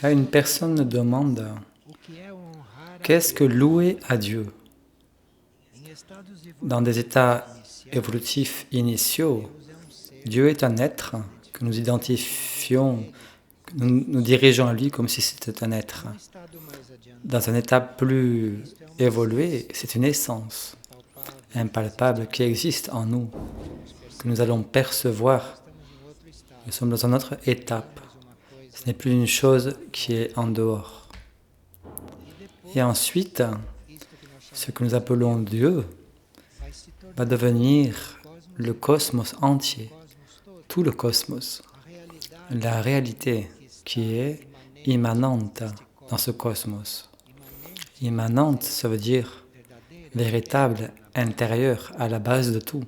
Là, une personne nous demande qu'est-ce que louer à Dieu? Dans des états évolutifs initiaux, Dieu est un être que nous identifions, que nous dirigeons à lui comme si c'était un être. Dans un état plus évolué, c'est une essence impalpable qui existe en nous, que nous allons percevoir. Nous sommes dans une autre étape. Ce n'est plus une chose qui est en dehors. Et ensuite, ce que nous appelons Dieu va devenir le cosmos entier, tout le cosmos, la réalité qui est immanente dans ce cosmos. Immanente, ça veut dire véritable, intérieur, à la base de tout.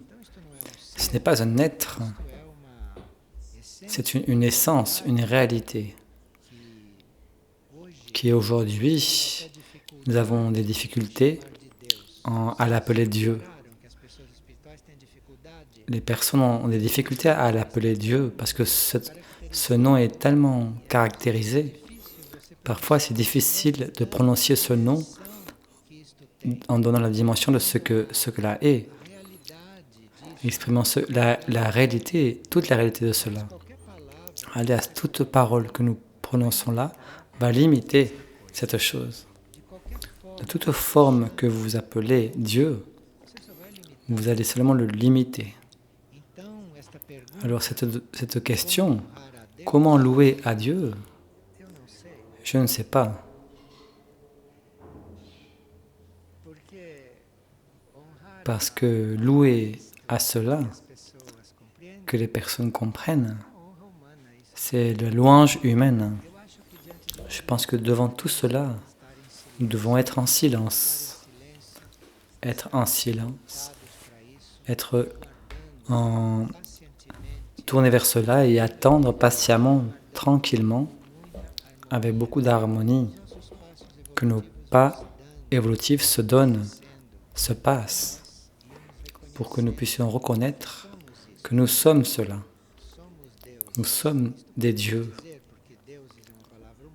Ce n'est pas un être, c'est une essence, une réalité qui aujourd'hui, nous avons des difficultés à l'appeler Dieu. Les personnes ont des difficultés à l'appeler Dieu parce que ce nom est tellement caractérisé. Parfois, c'est difficile de prononcer ce nom en donnant la dimension de ce que cela est, exprimant la réalité, toute la réalité de cela. Alias, toute parole que nous prononçons là va limiter cette chose. De toute forme que vous appelez Dieu, vous allez seulement le limiter. Alors cette question, comment louer à Dieu? Je ne sais pas. Parce que louer à cela, que les personnes comprennent, c'est la louange humaine. Je pense que devant tout cela, nous devons être en silence. Être en silence. Être tourné vers cela et attendre patiemment, tranquillement, avec beaucoup d'harmonie, que nos pas évolutifs se donnent, se passent, pour que nous puissions reconnaître que nous sommes cela. Nous sommes des dieux.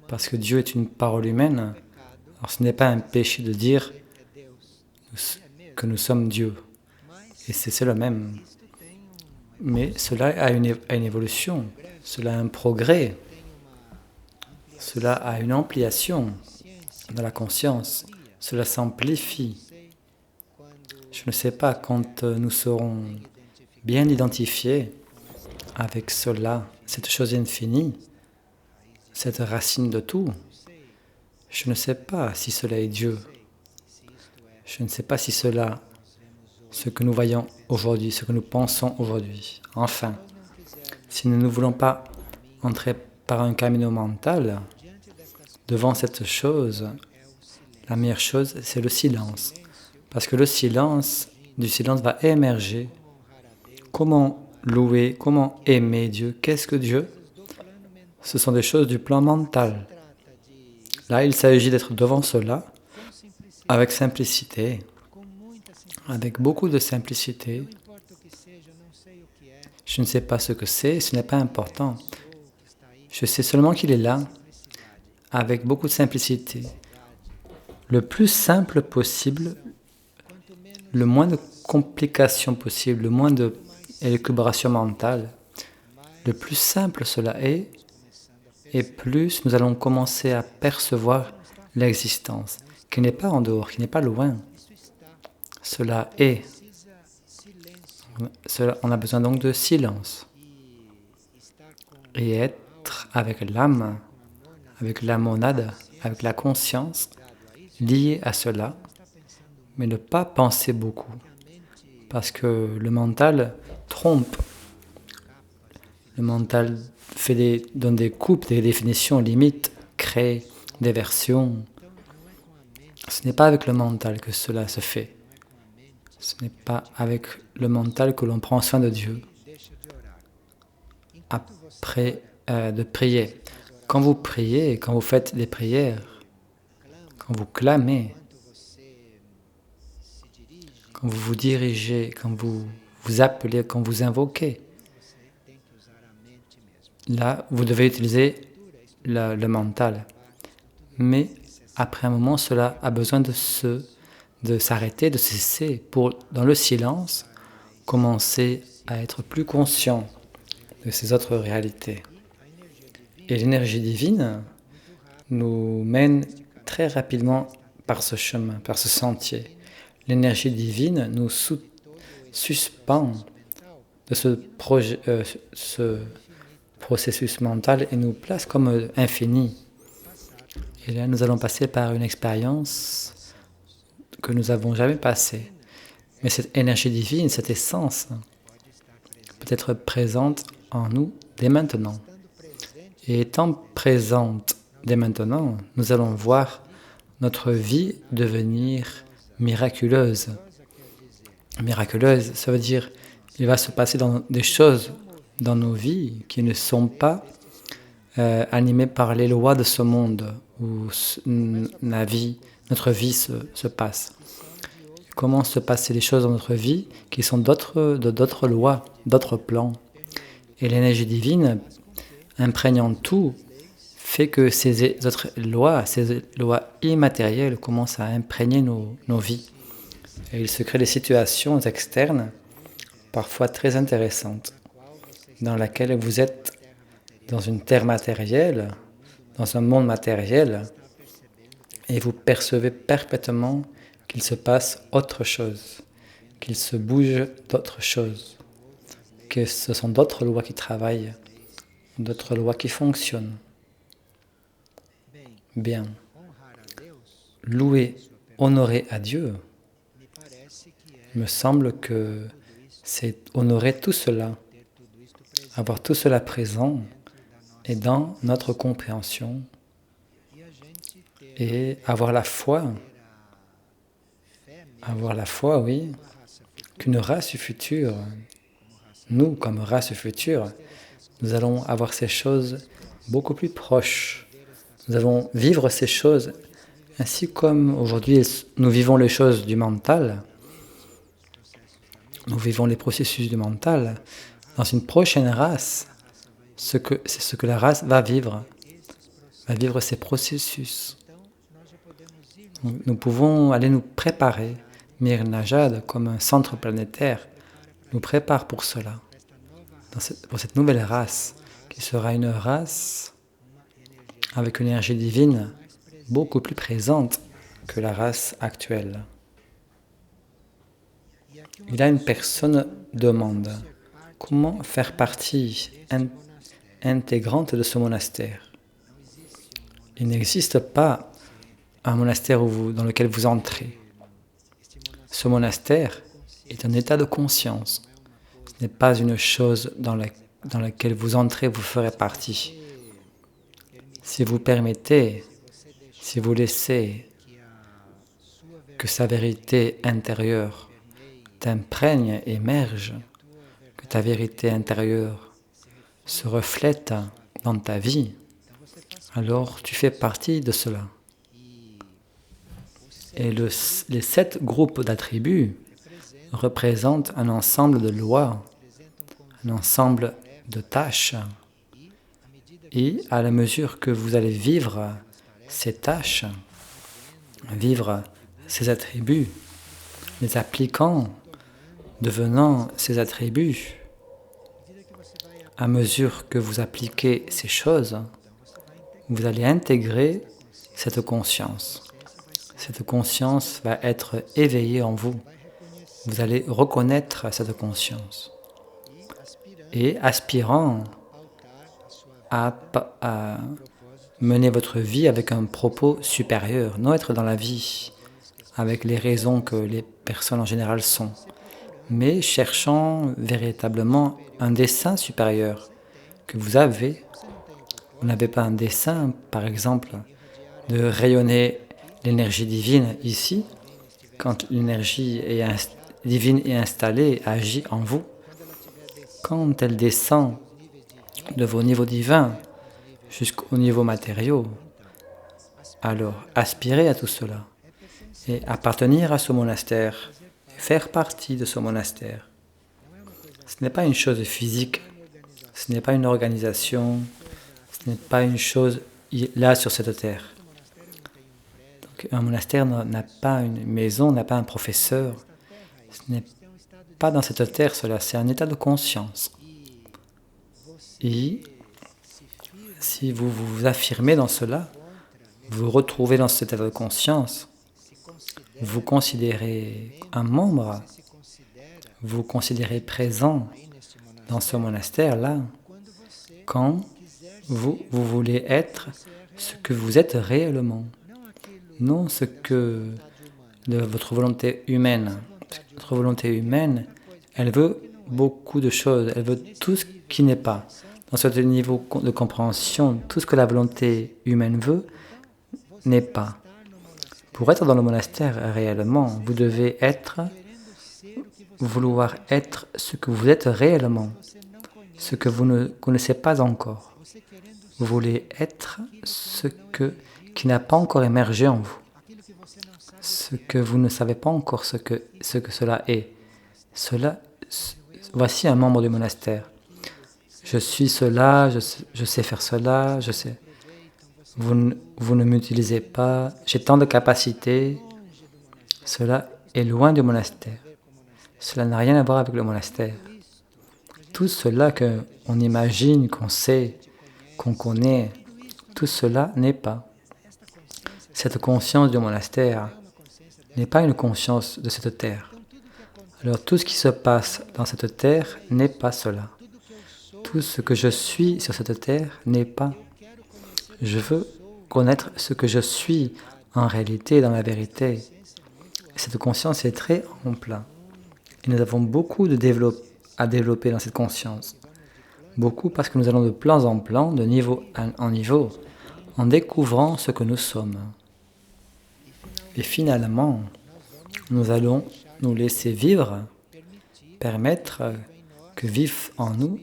Parce que Dieu est une parole humaine, alors ce n'est pas un péché de dire que nous sommes Dieu. Et c'est le même. Mais cela a une évolution, cela a un progrès, cela a une ampliation dans la conscience, cela s'amplifie. Je ne sais pas, quand nous serons bien identifiés avec cela, cette chose infinie, cette racine de tout, je ne sais pas si cela est Dieu. Je ne sais pas si cela, ce que nous voyons aujourd'hui, ce que nous pensons aujourd'hui. Enfin, si nous ne voulons pas entrer par un camino mental, devant cette chose, la meilleure chose, c'est le silence. Parce que du silence va émerger. Comment louer, comment aimer Dieu? Qu'est-ce que Dieu? Ce sont des choses du plan mental. Là, il s'agit d'être devant cela avec simplicité, avec beaucoup de simplicité. Je ne sais pas ce que c'est, ce n'est pas important. Je sais seulement qu'il est là, avec beaucoup de simplicité. Le plus simple possible, le moins de complications possible, le moins de élucubration mentale. Le plus simple cela est, et plus nous allons commencer à percevoir l'existence, qui n'est pas en dehors, qui n'est pas loin. Cela est. On a besoin donc de silence. Et être avec l'âme, avec la monade, avec la conscience, liée à cela, mais ne pas penser beaucoup. Parce que le mental trompe. Le mental donne des coupes, des définitions limites, crée des versions. Ce n'est pas avec le mental que cela se fait. Ce n'est pas avec le mental que l'on prend soin de Dieu. Après de prier. Quand vous priez, quand vous faites des prières, quand vous clamez, quand vous vous dirigez, quand vous vous appelez, quand vous invoquez, là, vous devez utiliser le mental. Mais après un moment, cela a besoin de s'arrêter, de cesser pour, dans le silence, commencer à être plus conscient de ces autres réalités. Et l'énergie divine nous mène très rapidement par ce chemin, par ce sentier. L'énergie divine nous suspend de ce processus mental et nous place comme infini. Et là, nous allons passer par une expérience que nous n'avons jamais passée. Mais cette énergie divine, cette essence, peut être présente en nous dès maintenant. Et étant présente dès maintenant, nous allons voir notre vie devenir miraculeuse. Miraculeuse, ça veut dire qu'il va se passer des choses dans nos vies qui ne sont pas animées par les lois de ce monde où notre vie se passe. Comment se passer des choses dans notre vie qui sont d'autres lois, d'autres plans. Et l'énergie divine, imprégnant tout, fait que ces lois immatérielles commencent à imprégner nos vies. Et il se crée des situations externes, parfois très intéressantes, dans lesquelles vous êtes dans une terre matérielle, dans un monde matériel, et vous percevez parfaitement qu'il se passe autre chose, qu'il se bouge d'autre chose, que ce sont d'autres lois qui travaillent, d'autres lois qui fonctionnent. Bien. Louer, honorer à Dieu, me semble que c'est honorer tout cela, avoir tout cela présent et dans notre compréhension et avoir la foi, oui, qu'une race future, nous comme race future, nous allons avoir ces choses beaucoup plus proches. Nous allons vivre ces choses ainsi comme aujourd'hui nous vivons les choses du mental, nous vivons les processus du mental. Dans une prochaine race, c'est ce que la race va vivre ces processus. Nous pouvons aller nous préparer. Mir Najad, comme un centre planétaire, nous prépare pour cela, pour cette nouvelle race, qui sera une race avec une énergie divine beaucoup plus présente que la race actuelle. Et là, une personne demande comment faire partie intégrante de ce monastère. Il n'existe pas un monastère dans lequel vous entrez. Ce monastère est un état de conscience. Ce n'est pas une chose dans laquelle vous entrez, vous ferez partie. Si vous permettez, si vous laissez que sa vérité intérieure t'imprègne, émerge, que ta vérité intérieure se reflète dans ta vie, alors tu fais partie de cela. Et les 7 groupes d'attributs représentent un ensemble de lois, un ensemble de tâches. Et à la mesure que vous allez vivre ces tâches, vivre ces attributs, les appliquant, devenant ces attributs, à mesure que vous appliquez ces choses, vous allez intégrer cette conscience. Cette conscience va être éveillée en vous. Vous allez reconnaître cette conscience. Et aspirant à mener votre vie avec un propos supérieur, non être dans la vie avec les raisons que les personnes en général sont, mais cherchant véritablement un dessein supérieur que vous avez. Vous n'avez pas un dessein, par exemple, de rayonner l'énergie divine ici, quand l'énergie divine est installée, agit en vous. Quand elle descend de vos niveaux divins jusqu'aux niveaux matériaux, alors aspirez à tout cela et appartenir à ce monastère, faire partie de ce monastère. Ce n'est pas une chose physique, ce n'est pas une organisation, ce Ce n'est pas une chose là sur cette terre. Donc, un monastère n'a pas une maison, n'a pas un professeur. Ce n'est pas dans cette terre cela, c'est un état de conscience. Et si vous vous affirmez dans cela, vous vous retrouvez dans cet état de conscience, vous considérez un membre, vous considérez présent dans ce monastère-là, quand vous voulez être ce que vous êtes réellement, non ce que de votre volonté humaine. Votre volonté humaine, elle veut beaucoup de choses, elle veut tout ce qui n'est pas. Dans ce niveau de compréhension, tout ce que la volonté humaine veut n'est pas. Pour être dans le monastère réellement, vous devez vouloir être ce que vous êtes réellement, ce que vous ne connaissez pas encore. Vous voulez être ce qui n'a pas encore émergé en vous, ce que vous ne savez pas encore ce que cela est. Voici un membre du monastère. Je suis cela, je sais faire cela, je sais. Vous ne m'utilisez pas, j'ai tant de capacités. Cela est loin du monastère. Cela n'a rien à voir avec le monastère. Tout cela qu'on imagine, qu'on sait, qu'on connaît, tout cela n'est pas. Cette conscience du monastère n'est pas une conscience de cette terre. Alors tout ce qui se passe dans cette terre n'est pas cela. Tout ce que je suis sur cette terre n'est pas. Je veux connaître ce que je suis en réalité, dans la vérité. Cette conscience est très ample. Et nous avons beaucoup à développer dans cette conscience. Beaucoup parce que nous allons de plan en plan, de niveau en niveau, en découvrant ce que nous sommes. Et finalement, nous allons nous laisser vivre, permettre que vive en nous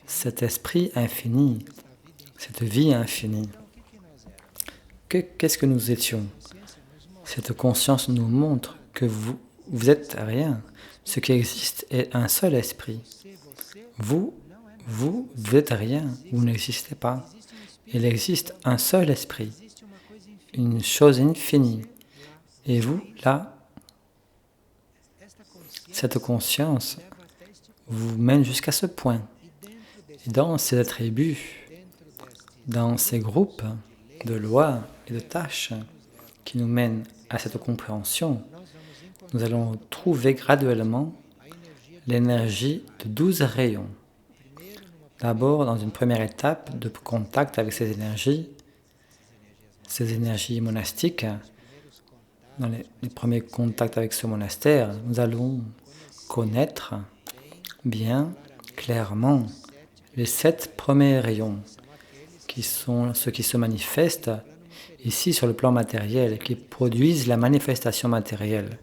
cet esprit infini, cette vie infinie. Qu'est-ce que nous étions? Cette conscience nous montre que vous êtes rien. Ce qui existe est un seul esprit. Vous êtes rien, vous n'existez pas. Il existe un seul esprit, une chose infinie. Et vous, là, cette conscience vous mène jusqu'à ce point. Et dans ces attributs, dans ces groupes de lois et de tâches qui nous mènent à cette compréhension, nous allons trouver graduellement l'énergie de 12 rayons. D'abord, dans une première étape de contact avec ces énergies monastiques, dans les premiers contacts avec ce monastère, nous allons connaître bien, clairement, les 7 premiers rayons, qui sont ceux qui se manifestent ici sur le plan matériel, qui produisent la manifestation matérielle.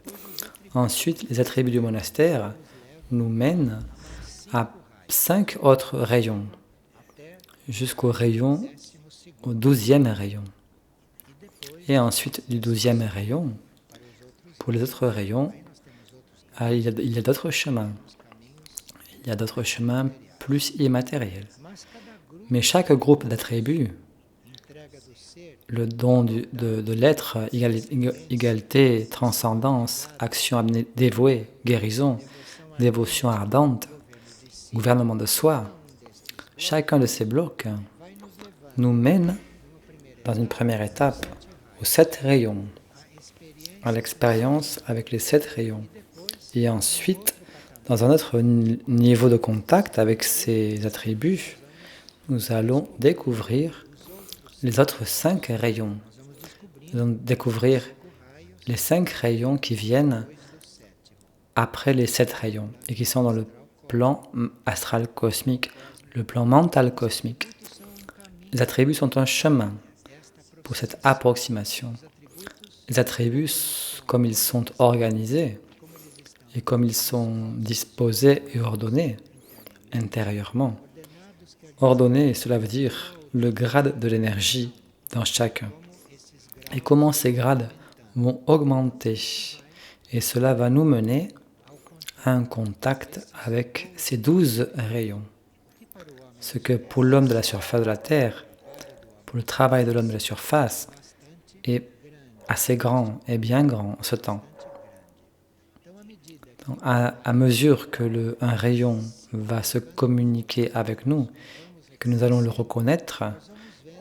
Ensuite, les attributs du monastère nous mènent à 5 autres rayons, jusqu'au 12e rayon. Et ensuite, du 12e rayon, pour les autres rayons, il y a d'autres chemins. Il y a d'autres chemins plus immatériels. Mais chaque groupe d'attributs, le don de l'être, égalité, transcendance, action dévouée, guérison, dévotion ardente, gouvernement de soi, chacun de ces blocs nous mène, dans une première étape, aux 7 rayons, à l'expérience avec les 7 rayons. Et ensuite, dans un autre niveau de contact avec ces attributs, nous allons découvrir les autres 5 rayons. Nous allons découvrir les 5 rayons qui viennent après les 7 rayons et qui sont dans le plan astral cosmique, le plan mental cosmique. Les attributs sont un chemin pour cette approximation. Les attributs, comme ils sont organisés et comme ils sont disposés et ordonnés intérieurement. Ordonnés, cela veut dire le grade de l'énergie dans chacun. Et comment ces grades vont augmenter. Et cela va nous mener à un contact avec ces 12 rayons. Ce que pour l'homme de la surface de la Terre pour le travail de l'homme de la surface est assez grand et bien grand en ce temps. Donc, à mesure que un rayon va se communiquer avec nous, que nous allons le reconnaître,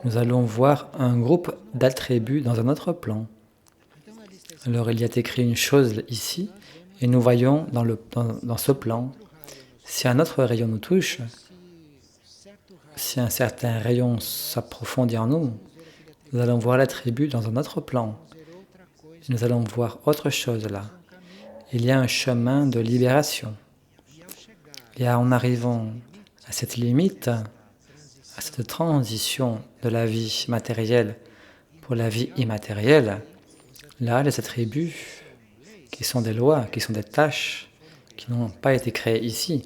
nous allons voir un groupe d'attributs dans un autre plan. Alors il y a écrit une chose ici, et nous voyons dans ce plan, si un autre rayon nous touche, si un certain rayon s'approfondit en nous, nous allons voir l'attribut dans un autre plan. Nous allons voir autre chose là. Il y a un chemin de libération. Et en arrivant à cette limite, à cette transition de la vie matérielle pour la vie immatérielle, là, les attributs qui sont des lois, qui sont des tâches, qui n'ont pas été créées ici,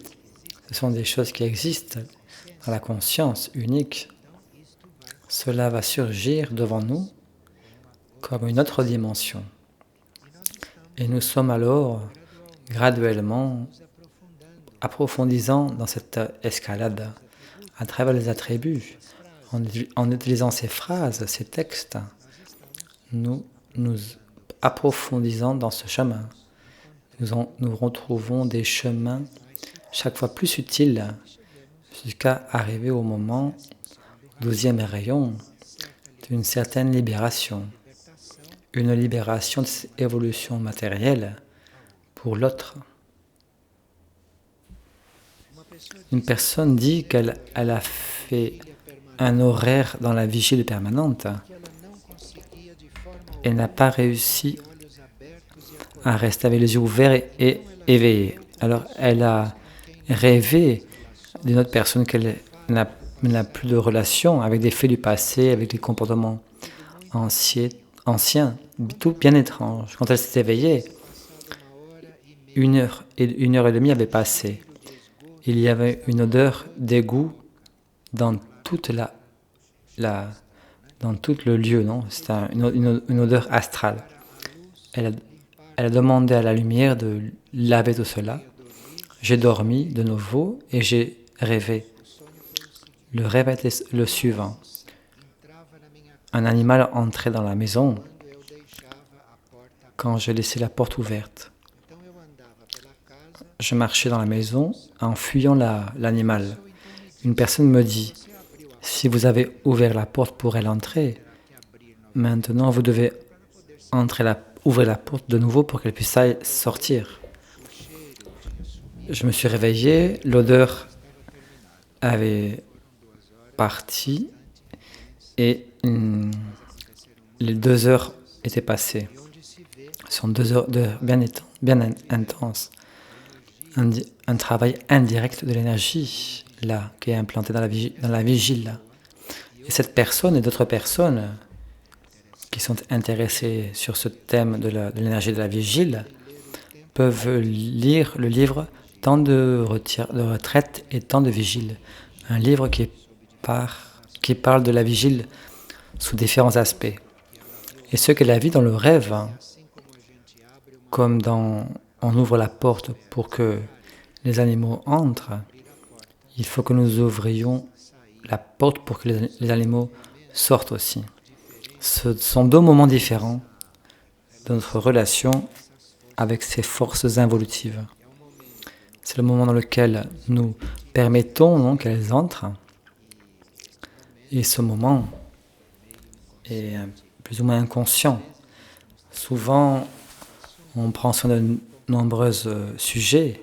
ce sont des choses qui existent dans la conscience unique. Cela va surgir devant nous comme une autre dimension. Et nous sommes alors graduellement approfondissant dans cette escalade à travers les attributs. En utilisant ces phrases, ces textes, nous approfondissons dans ce chemin. Nous retrouvons des chemins chaque fois plus subtils jusqu'à arriver au moment, 12e rayon, d'une certaine libération. Une libération de cette évolution matérielle pour l'autre. Une personne dit qu'elle a fait un horaire dans la vigile permanente. Elle n'a pas réussi à rester avec les yeux ouverts et éveillés. Alors elle a rêvé d'une autre personne qu'elle n'a plus de relation, avec des faits du passé, avec des comportements anciens, tout bien étrange. Quand elle s'est éveillée, 1 heure et demie avait passé. Il y avait une odeur d'égout dans tout le lieu, non? C'est une odeur astrale. Elle a demandé à la lumière de laver tout cela. J'ai dormi de nouveau et j'ai rêvé. Le rêve était le suivant. Un animal entrait dans la maison quand j'ai laissé la porte ouverte. Je marchais dans la maison en fuyant l'animal. Une personne me dit, si vous avez ouvert la porte pour elle entrer, maintenant vous devez ouvrir la porte de nouveau pour qu'elle puisse sortir. Je me suis réveillé, l'odeur avait parti et les 2 heures étaient passées. Ce sont 2 heures bien intenses. Un travail indirect de l'énergie, là, qui est implanté dans la vigile. Là. Et cette personne et d'autres personnes qui sont intéressées sur ce thème de l'énergie de la vigile peuvent lire le livre « Temps de retraite et temps de vigile », un livre qui parle de la vigile sous différents aspects. Et ce qu'elle a vu dans le rêve, comme on ouvre la porte pour que les animaux entrent, il faut que nous ouvrions la porte pour que les animaux sortent aussi. Ce sont 2 moments différents de notre relation avec ces forces involutives. C'est le moment dans lequel nous permettons qu'elles entrent, et ce moment est plus ou moins inconscient. Souvent, on prend soin de nombreux sujets,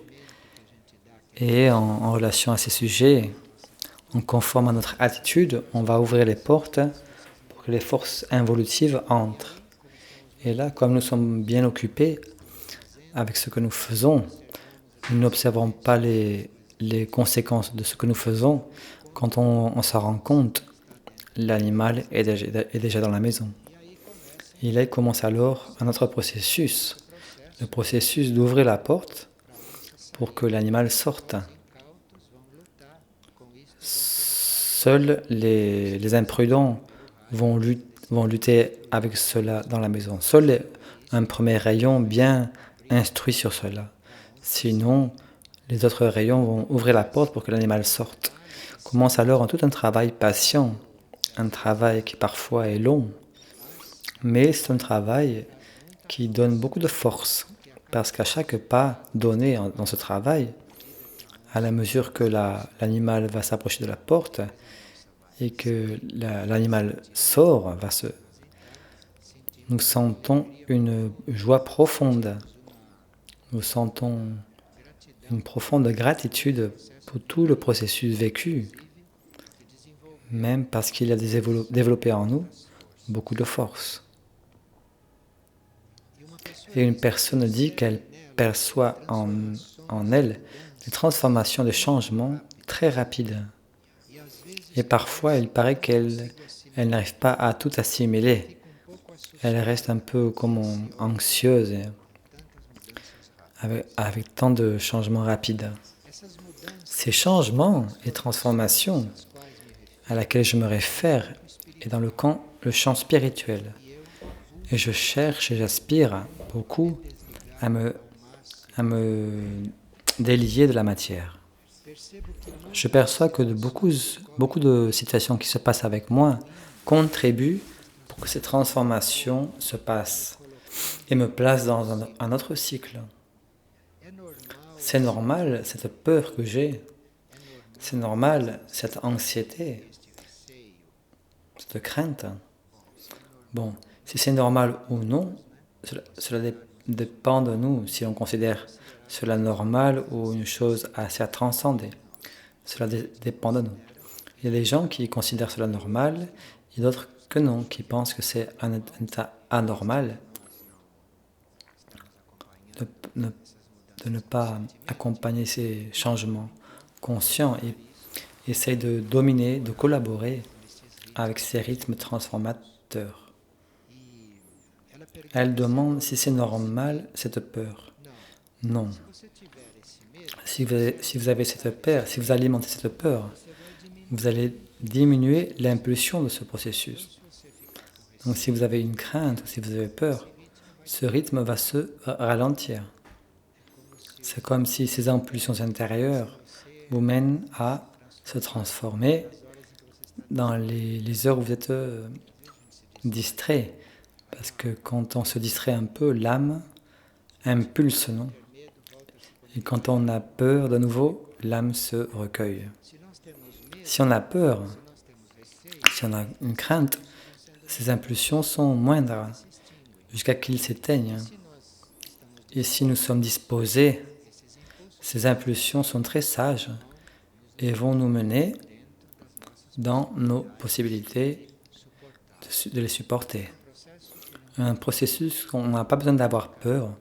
et en relation à ces sujets, en conforme à notre attitude, on va ouvrir les portes pour que les forces involutives entrent. Et là, comme nous sommes bien occupés avec ce que nous faisons, nous n'observons pas les conséquences de ce que nous faisons. Quand on s'en rend compte, l'animal est déjà dans la maison. Et là, il commence alors un autre processus, le processus d'ouvrir la porte pour que l'animal sorte. Seuls les imprudents vont lutter avec cela dans la maison. Seul un premier rayon bien instruit sur cela. Sinon, les autres rayons vont ouvrir la porte pour que l'animal sorte. Commence alors tout un travail patient un travail qui parfois est long, mais c'est un travail qui donne beaucoup de force, parce qu'à chaque pas donné dans ce travail, à la mesure que l'animal va s'approcher de la porte et que l'animal sort, nous sentons une joie profonde. Nous sentons une profonde gratitude pour tout le processus vécu, même parce qu'il a développé en nous beaucoup de force. Et une personne dit qu'elle perçoit en elle des transformations, des changements très rapides. Et parfois, il paraît qu'elle n'arrive pas à tout assimiler. Elle reste un peu comme anxieuse avec tant de changements rapides. Ces changements et transformations à laquelle je me réfère est dans le champ spirituel. Et je cherche et j'aspire beaucoup à me délier de la matière. Je perçois que beaucoup de situations qui se passent avec moi contribuent pour que ces transformations se passent et me placent dans un autre cycle. C'est normal cette peur que j'ai, c'est normal cette anxiété, cette crainte. Bon, si c'est normal ou non, cela dépend de nous, si on considère cela normal ou une chose assez à transcender. Cela dépend de nous. Il y a des gens qui considèrent cela normal, et d'autres que non, qui pensent que c'est un état anormal de ne pas accompagner ces changements conscients et essayer de dominer, de collaborer avec ces rythmes transformateurs. Elle demande si c'est normal cette peur. Non. Si vous avez cette peur, si vous alimentez cette peur, vous allez diminuer l'impulsion de ce processus. Donc si vous avez une crainte, si vous avez peur, ce rythme va se ralentir. C'est comme si ces impulsions intérieures vous mènent à se transformer dans les heures où vous êtes distrait. Parce que quand on se distrait un peu, l'âme impulse, non? Et quand on a peur de nouveau, l'âme se recueille. Si on a peur, si on a une crainte, ces impulsions sont moindres jusqu'à qu'ils s'éteignent. Et si nous sommes disposés, ces impulsions sont très sages et vont nous mener dans nos possibilités de les supporter. Un processus où on n'a pas besoin d'avoir peur.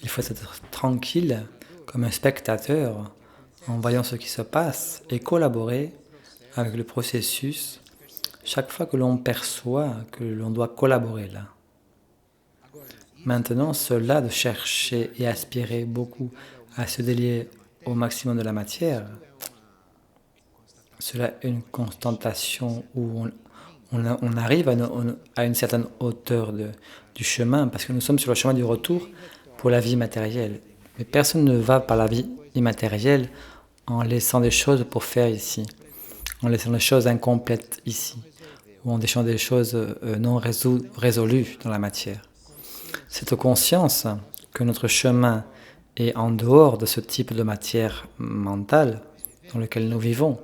Il faut être tranquille comme un spectateur en voyant ce qui se passe et collaborer avec le processus chaque fois que l'on perçoit que l'on doit collaborer là. Maintenant, cela de chercher et aspirer beaucoup à se délier au maximum de la matière, cela est une constatation où on arrive à une certaine hauteur du chemin, parce que nous sommes sur le chemin du retour pour la vie matérielle. Mais personne ne va par la vie immatérielle en laissant des choses pour faire ici, en laissant des choses incomplètes ici, ou en laissant des choses non résolues dans la matière. Cette conscience que notre chemin est en dehors de ce type de matière mentale dans lequel nous vivons,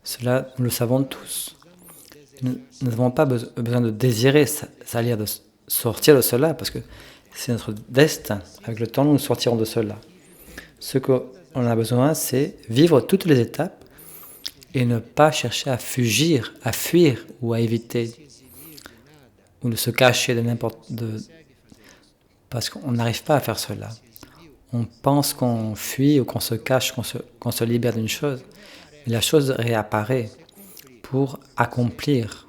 cela, nous le savons tous. Nous n'avons pas besoin de désirer salir, de sortir de cela, parce que c'est notre destin. Avec le temps, nous sortirons de cela. Ce qu'on a besoin, c'est vivre toutes les étapes et ne pas chercher à fuir ou à éviter, ou de se cacher parce qu'on n'arrive pas à faire cela. On pense qu'on fuit ou qu'on se cache, qu'on se libère d'une chose, mais la chose réapparaît pour accomplir,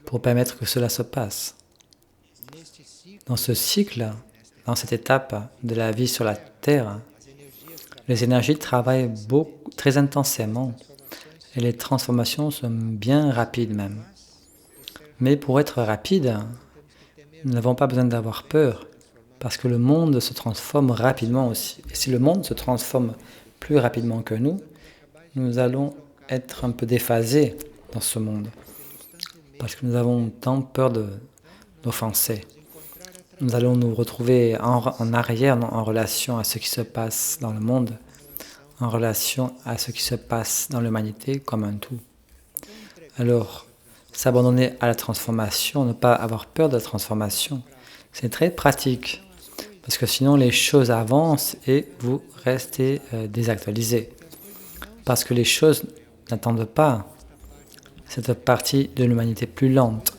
pour permettre que cela se passe. Dans ce cycle, dans cette étape de la vie sur la Terre, les énergies travaillent très intensément et les transformations sont bien rapides même. Mais pour être rapide, nous n'avons pas besoin d'avoir peur, parce que le monde se transforme rapidement aussi. Et si le monde se transforme plus rapidement que nous allons être un peu déphasés dans ce monde. parce que nous avons tant peur d'offenser. Nous allons nous retrouver en arrière en relation à ce qui se passe dans le monde, en relation à ce qui se passe dans l'humanité comme un tout. Alors, s'abandonner à la transformation, ne pas avoir peur de la transformation, c'est très pratique, parce que sinon les choses avancent et vous restez désactualisé. Parce que les choses n'attendent pas cette partie de l'humanité plus lente.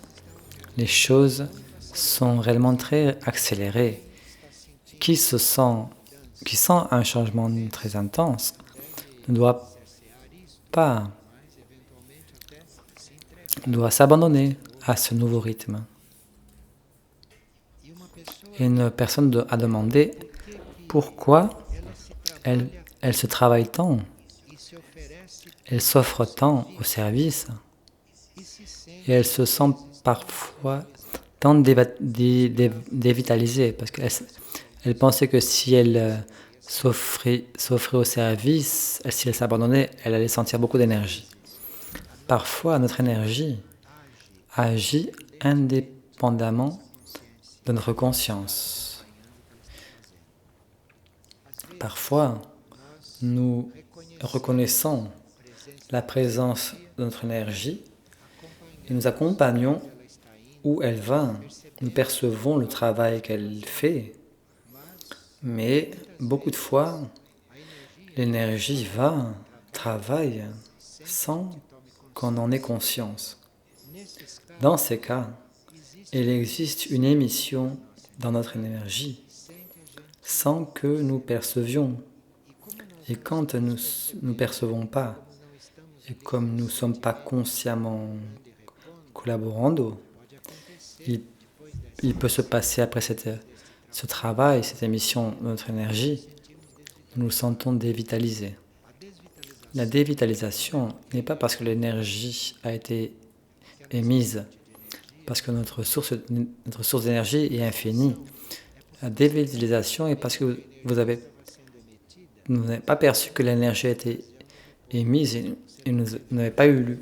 Les choses sont réellement très accélérées. Qui sent un changement très intense ne doit s'abandonner à ce nouveau rythme. Et une personne a demandé pourquoi elle se travaille tant, elle s'offre tant au service, et elle se sent parfois tant dévitalisée, parce qu'elle pensait que si elle s'offrait au service, si elle s'abandonnait, elle allait sentir beaucoup d'énergie. Parfois, notre énergie agit indépendamment de notre conscience. Parfois, nous reconnaissons la présence de notre énergie et nous accompagnons où elle va. Nous percevons le travail qu'elle fait, mais beaucoup de fois, l'énergie travaille sans qu'on en ait conscience. Dans ces cas, il existe une émission dans notre énergie sans que nous percevions. Et quand nous ne percevons pas, et comme nous ne sommes pas consciemment collaborando, il peut se passer après ce travail, cette émission de notre énergie, nous nous sentons dévitalisés. La dévitalisation n'est pas parce que l'énergie a été émise, parce que notre source d'énergie est infinie. La dévitalisation est parce que vous n'avez pas perçu que l'énergie a été émise et vous n'avez pas eu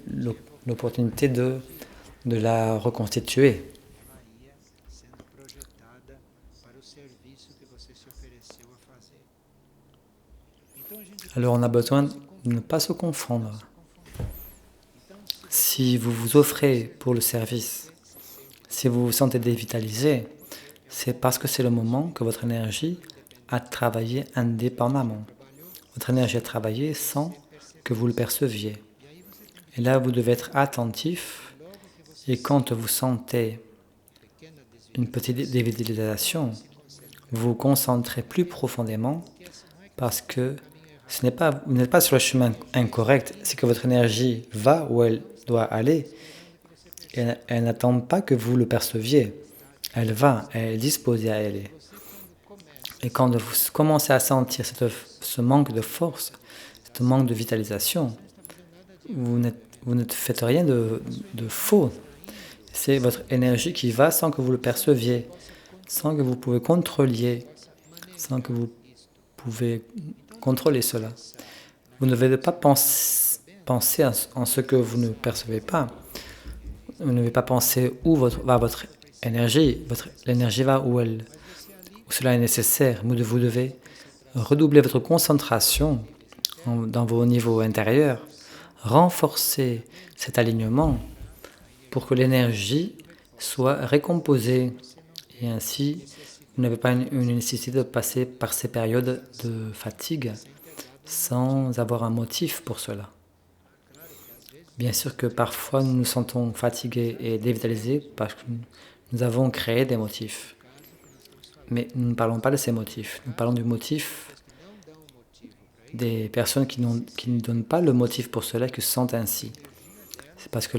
l'opportunité de la reconstituer. Alors on a besoin de ne pas se confondre. Si vous vous offrez pour le service, si vous vous sentez dévitalisé, c'est parce que c'est le moment que votre énergie a travaillé indépendamment. Votre énergie a travaillé sans que vous le perceviez. Et là, vous devez être attentif. Et quand vous sentez une petite dévitalisation, vous vous concentrez plus profondément parce que vous n'êtes pas sur le chemin incorrect, c'est que votre énergie va où elle doit aller. Et elle n'attend pas que vous le perceviez. Elle est disposée à aller. Et quand vous commencez à sentir ce manque de force, ce manque de vitalisation, vous ne faites rien de faux. C'est votre énergie qui va sans que vous le perceviez, sans que vous pouvez contrôler, sans que vous pouvez contrôler cela. Vous ne devez pas penser en ce que vous ne percevez pas. Vous ne devez pas penser où va votre énergie. L'énergie va où cela est nécessaire. Vous devez redoubler votre concentration dans vos niveaux intérieurs, renforcer cet alignement pour que l'énergie soit récomposée. Et ainsi, vous n'avez pas une nécessité de passer par ces périodes de fatigue sans avoir un motif pour cela. Bien sûr que parfois nous nous sentons fatigués et dévitalisés parce que nous avons créé des motifs. Mais nous ne parlons pas de ces motifs. Nous parlons du motif des personnes qui ne donnent pas le motif pour cela, qui se sentent ainsi. C'est parce que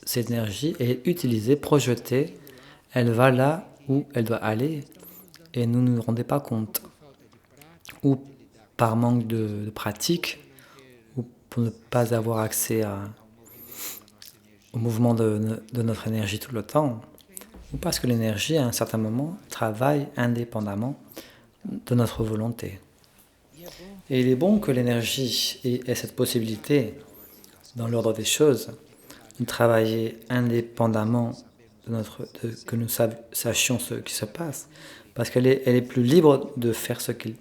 cette énergie est utilisée, projetée, elle va là où elle doit aller et nous ne nous rendons pas compte. Ou par manque de pratique, ou pour ne pas avoir accès au mouvement de notre énergie tout le temps, ou parce que l'énergie, à un certain moment, travaille indépendamment de notre volonté. Et il est bon que l'énergie ait cette possibilité, dans l'ordre des choses, travailler indépendamment que nous sachions ce qui se passe, parce elle est plus libre de faire ce qui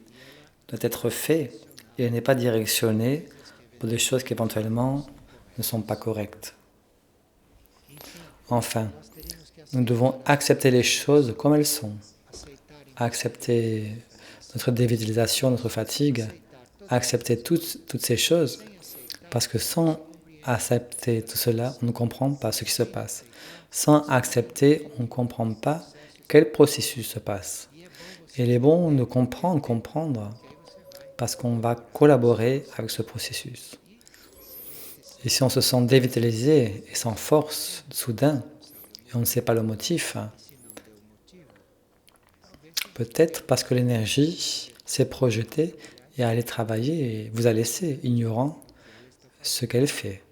doit être fait, et elle n'est pas directionnée pour des choses qui éventuellement ne sont pas correctes. Enfin, nous devons accepter les choses comme elles sont, accepter notre dévitalisation, notre fatigue, accepter toutes ces choses, parce que sans accepter tout cela, on ne comprend pas ce qui se passe. Sans accepter, on ne comprend pas quel processus se passe. Et il est bon de comprendre, parce qu'on va collaborer avec ce processus. Et si on se sent dévitalisé et sans force, soudain, et on ne sait pas le motif, peut-être parce que l'énergie s'est projetée et allée travailler et vous a laissé ignorant ce qu'elle fait.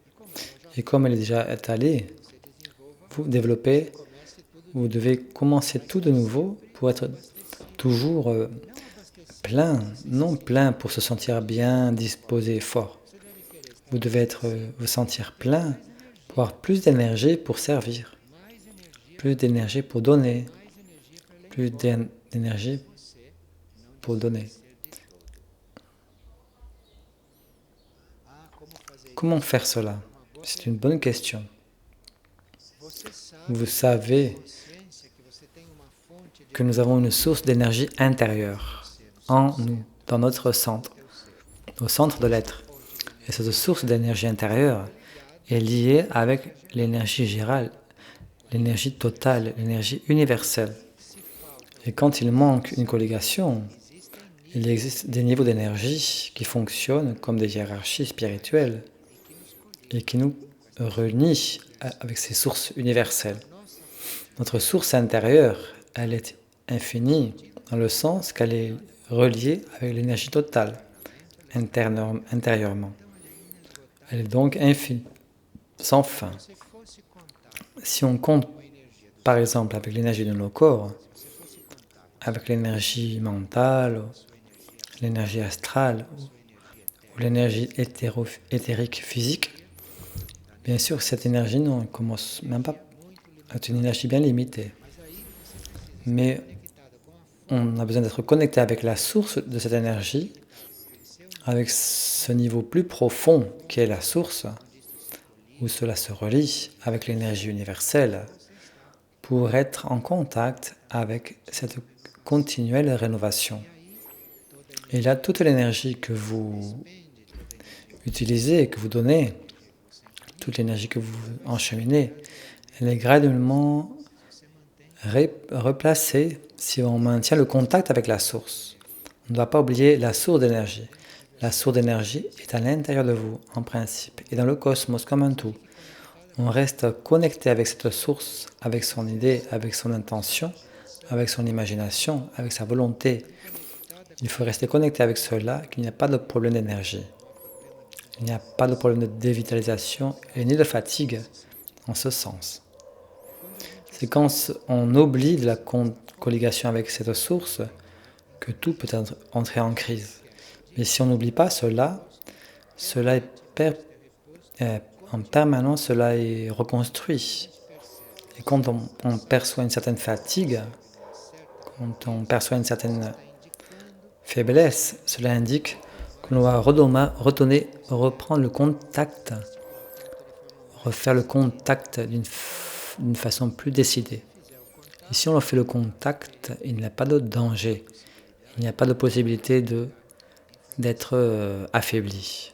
Et comme elle est déjà étalée, vous développez, vous devez commencer tout de nouveau pour être toujours plein, non plein pour se sentir bien, disposé, fort. Vous devez vous sentir plein pour avoir plus d'énergie pour servir, plus d'énergie pour donner, plus d'énergie pour donner. Comment faire cela? C'est une bonne question. Vous savez que nous avons une source d'énergie intérieure en nous, dans notre centre, au centre de l'être. Et cette source d'énergie intérieure est liée avec l'énergie générale, l'énergie totale, l'énergie universelle. Et quand il manque une collégation, il existe des niveaux d'énergie qui fonctionnent comme des hiérarchies spirituelles et qui nous relient avec ces sources universelles. Notre source intérieure, elle est infinie dans le sens qu'elle est reliée avec l'énergie totale, intérieurement. Elle est donc infinie, sans fin. Si on compte, par exemple, avec l'énergie de nos corps, avec l'énergie mentale, l'énergie astrale, ou l'énergie éthérique physique, bien sûr, cette énergie ne commence même pas à être une énergie bien limitée. Mais on a besoin d'être connecté avec la source de cette énergie, avec ce niveau plus profond qui est la source, où cela se relie avec l'énergie universelle, pour être en contact avec cette continuelle rénovation. Et là, toute l'énergie que vous utilisez, que vous donnez, toute l'énergie que vous encheminez, elle est graduellement replacée si on maintient le contact avec la source. On ne doit pas oublier la source d'énergie. La source d'énergie est à l'intérieur de vous, en principe, et dans le cosmos comme un tout. On reste connecté avec cette source, avec son idée, avec son intention, avec son imagination, avec sa volonté. Il faut rester connecté avec cela, qu'il n'y a pas de problème d'énergie. Il n'y a pas de problème de dévitalisation et ni de fatigue en ce sens. C'est quand on oublie de la collégation avec cette source que tout peut entrer en crise. Mais si on n'oublie pas cela est en permanence, cela est reconstruit. Et quand on perçoit une certaine fatigue, quand on perçoit une certaine faiblesse, cela indique qu'on doit reprendre le contact, refaire le contact d'une façon plus décidée. Et si on fait le contact, il n'y a pas de danger, il n'y a pas de possibilité d'être affaibli.